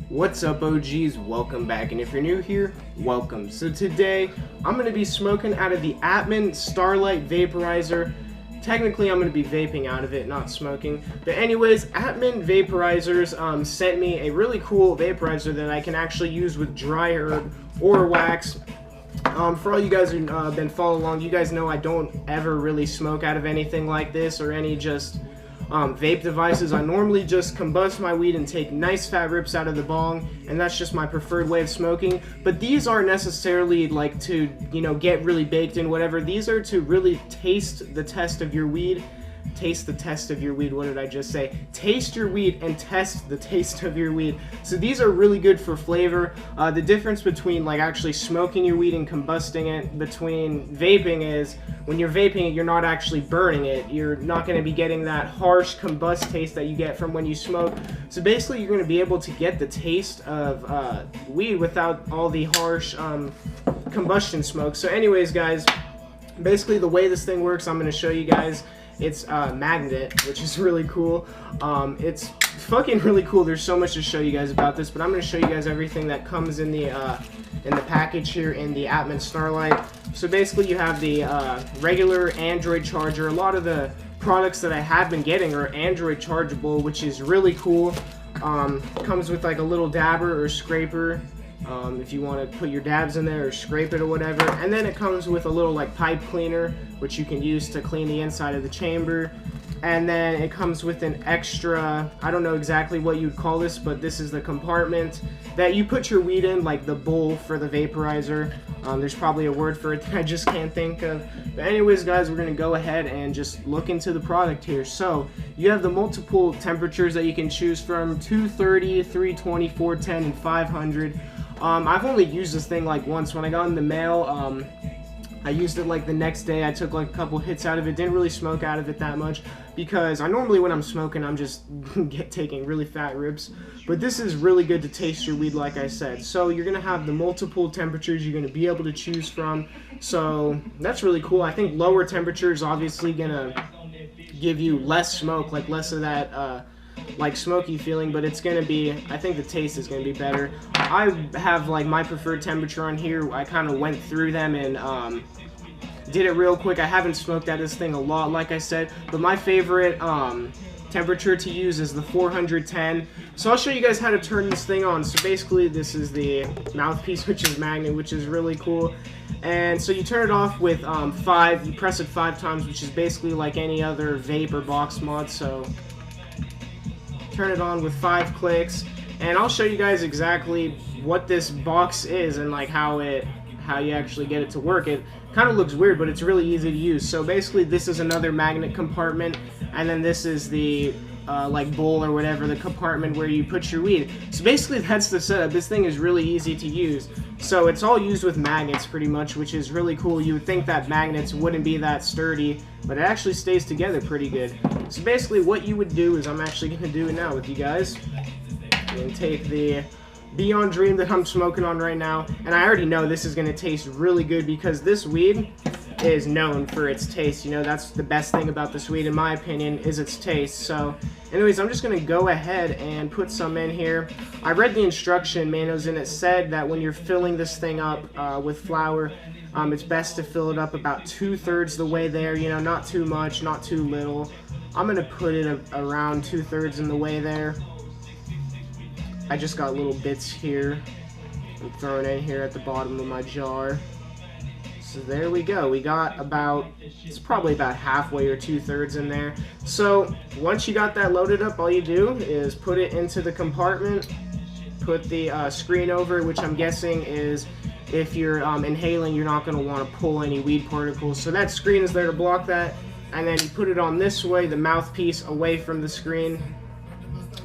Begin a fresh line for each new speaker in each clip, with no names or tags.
What's up, OGs? Welcome back, and if you're new here, welcome. So today I'm going to be smoking out of the Atman Starlight vaporizer. Technically I'm going to be vaping out of it, not smoking, but anyways, Atman Vaporizers sent me a really cool vaporizer that I can actually use with dry herb or wax. For all you guys who've been following along, you guys know I don't ever really smoke out of anything like this or any just vape devices. I normally just combust my weed and take nice fat rips out of the bong, and that's just my preferred way of smoking. But these aren't necessarily like to, you know, get really baked in whatever. These are to really taste the test of your weed. Taste the test of your weed. What did I just say? Taste your weed and test the taste of your weed. So these are really good for flavor. The difference between like actually smoking your weed and combusting it between vaping is when you're vaping it, you're not actually burning it. You're not going to be getting that harsh combust taste that you get from when you smoke. So basically you're going to be able to get the taste of weed without all the harsh combustion smoke. So anyways, guys, basically the way this thing works, I'm going to show you guys. It's a magnet, which is really cool. It's fucking really cool. There's so much to show you guys about this, but I'm going to show you guys everything that comes in the package here in the Atman Starlight. So basically you have the regular Android charger. A lot of the products that I have been getting are Android chargeable, which is really cool. Comes with like a little dabber or scraper. If you want to put your dabs in there or scrape it or whatever. And then it comes with a little like pipe cleaner, which you can use to clean the inside of the chamber. And then it comes with an extra, I don't know exactly what you'd call this, but this is the compartment that you put your weed in, like the bowl for the vaporizer. There's probably a word for it that I just can't think of. But anyways, guys, we're going to go ahead and just look into the product here. So you have the multiple temperatures that you can choose from: 230, 320, 410, and 500. I've only used this thing like once. When I got in the mail, I used it like the next day. I took like a couple hits out of it. Didn't really smoke out of it that much because I normally, when I'm smoking, I'm just taking really fat rips. But this is really good to taste your weed, like I said. So you're gonna have the multiple temperatures you're gonna be able to choose from. So that's really cool. I think lower temperatures obviously gonna give you less smoke, like less of that like smoky feeling, but it's gonna be, I think the taste is gonna be better. I have like my preferred temperature on here. I kind of went through them and did it real quick. I haven't smoked out of this thing a lot, like I said, but my favorite temperature to use is the 410. So I'll show you guys how to turn this thing on. So basically this is the mouthpiece, which is magnet, which is really cool. And so you turn it off with 5, you press it 5 times, which is basically like any other vape or box mod. So turn it on with 5 clicks, and I'll show you guys exactly what this box is and like how you actually get it to work. It kind of looks weird, but it's really easy to use. So basically this is another magnet compartment, and then this is the like bowl or whatever, the compartment where you put your weed. So basically that's the setup. This thing is really easy to use. So it's all used with magnets pretty much, which is really cool. You would think that magnets wouldn't be that sturdy, but it actually stays together pretty good. So basically what you would do is, I'm actually going to do it now with you guys. And take the Beyond Dream that I'm smoking on right now, and I already know this is going to taste really good because this weed is known for its taste. You know, that's the best thing about this weed, in my opinion, is its taste. So anyways, I'm just going to go ahead and put some in here. I read the instruction manuals, and it said that when you're filling this thing up with flour, it's best to fill it up about 2/3 the way there, you know, not too much, not too little. I'm going to put it around 2/3 in the way there. I just got little bits here. I'm throwing it in here at the bottom of my jar. So there we go. We got about, it's probably about halfway or 2/3 in there. So once you got that loaded up, all you do is put it into the compartment, put the screen over, which I'm guessing is if you're inhaling, you're not going to want to pull any weed particles. So that screen is there to block that. And then you put it on this way, the mouthpiece away from the screen.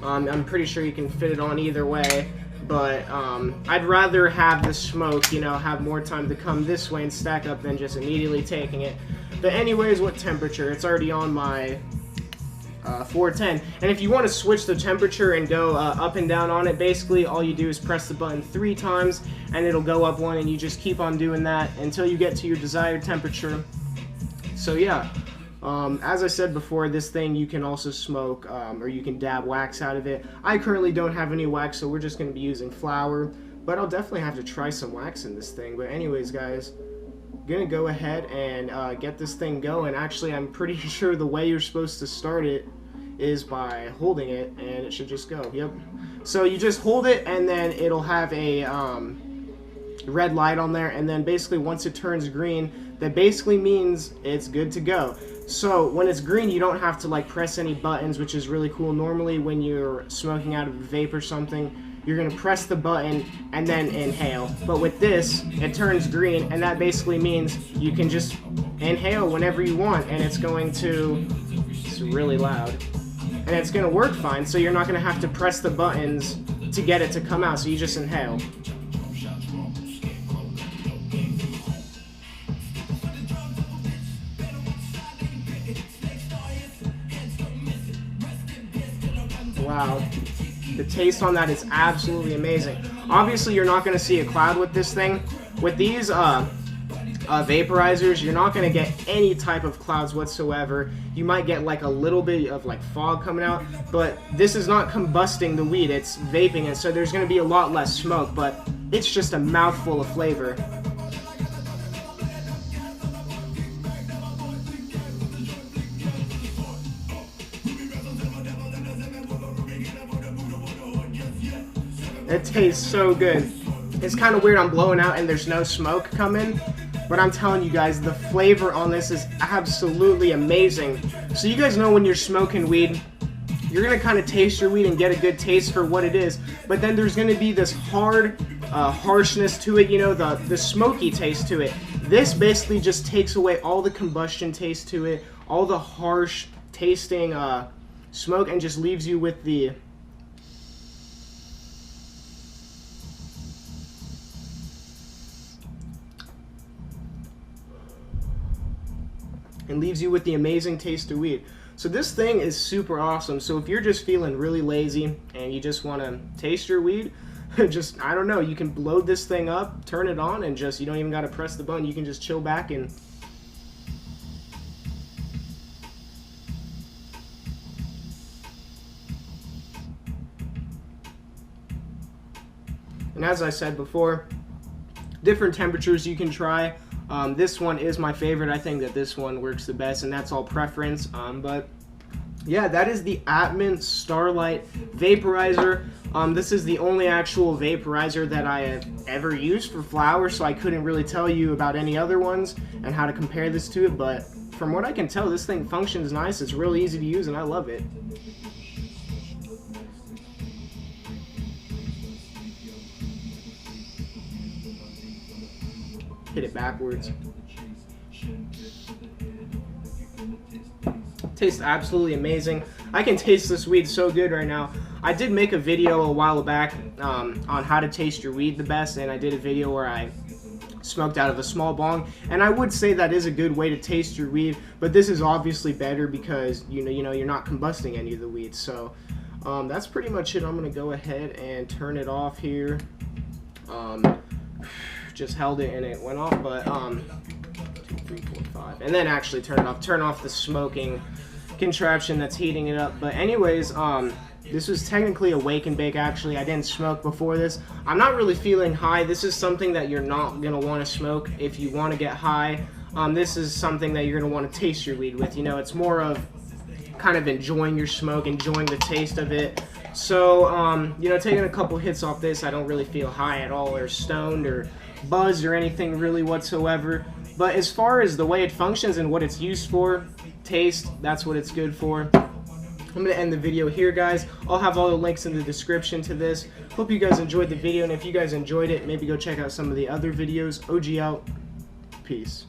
I'm pretty sure you can fit it on either way, but I'd rather have the smoke, you know, have more time to come this way and stack up than just immediately taking it. But anyways, what temperature? It's already on my 410. And if you want to switch the temperature and go up and down on it, basically all you do is press the button 3 times and it'll go up 1, and you just keep on doing that until you get to your desired temperature. So yeah. As I said before, this thing you can also smoke, or you can dab wax out of it. I currently don't have any wax, so we're just going to be using flour, but I'll definitely have to try some wax in this thing. But anyways, guys, I'm going to go ahead and get this thing going. Actually, I'm pretty sure the way you're supposed to start it is by holding it, and it should just go. Yep. So you just hold it, and then it'll have a red light on there, and then basically once it turns green, that basically means it's good to go. So when it's green, you don't have to like press any buttons, which is really cool. Normally when you're smoking out of a vape or something, you're gonna press the button and then inhale. But with this, it turns green, and that basically means you can just inhale whenever you want, and it's going to, it's really loud, and it's gonna work fine, so you're not gonna have to press the buttons to get it to come out, so you just inhale. Wow, the taste on that is absolutely amazing. Obviously, you're not going to see a cloud with this thing. With these vaporizers, you're not going to get any type of clouds whatsoever. You might get like a little bit of like fog coming out, but this is not combusting the weed, it's vaping it, so there's going to be a lot less smoke, but it's just a mouthful of flavor. It tastes so good. It's kind of weird I'm blowing out and there's no smoke coming, but I'm telling you guys, the flavor on this is absolutely amazing. So you guys know when you're smoking weed, you're going to kind of taste your weed and get a good taste for what it is, but then there's going to be this hard harshness to it, you know, the smoky taste to it. This basically just takes away all the combustion taste to it, all the harsh tasting smoke, and just leaves you with the amazing taste of weed. So this thing is super awesome. So if you're just feeling really lazy and you just want to taste your weed, just, I don't know, you can load this thing up, turn it on, and just, you don't even got to press the button. You can just chill back and as I said before, different temperatures you can try. This one is my favorite. I think that this one works the best, and that's all preference. But yeah, that is the Atman Starlight vaporizer. This is the only actual vaporizer that I have ever used for flower, so I couldn't really tell you about any other ones and how to compare this to it, but from what I can tell, this thing functions nice. It's really easy to use, and I love it. Hit it backwards. Tastes absolutely amazing. I can taste this weed so good right now. I did make a video a while back on how to taste your weed the best, and I did a video where I smoked out of a small bong, and I would say that is a good way to taste your weed, but this is obviously better because you know you're not combusting any of the weed. So that's pretty much it. I'm gonna go ahead and turn it off here. Just held it and it went off, but 2, 3, 4, 5, and then actually turn off the smoking contraption that's heating it up. But anyways, this was technically a wake and bake. Actually, I didn't smoke before this. I'm not really feeling high. This is something that you're not gonna want to smoke if you want to get high. This is something that you're gonna want to taste your weed with. You know, it's more of kind of enjoying your smoke, enjoying the taste of it. So you know, taking a couple hits off this, I don't really feel high at all, or stoned, or buzzed, or anything really whatsoever. But as far as the way it functions and what it's used for, taste, that's what it's good for. I'm going to end the video here, guys. I'll have all the links in the description to this. Hope you guys enjoyed the video, and if you guys enjoyed it, maybe go check out some of the other videos. OG out. Peace.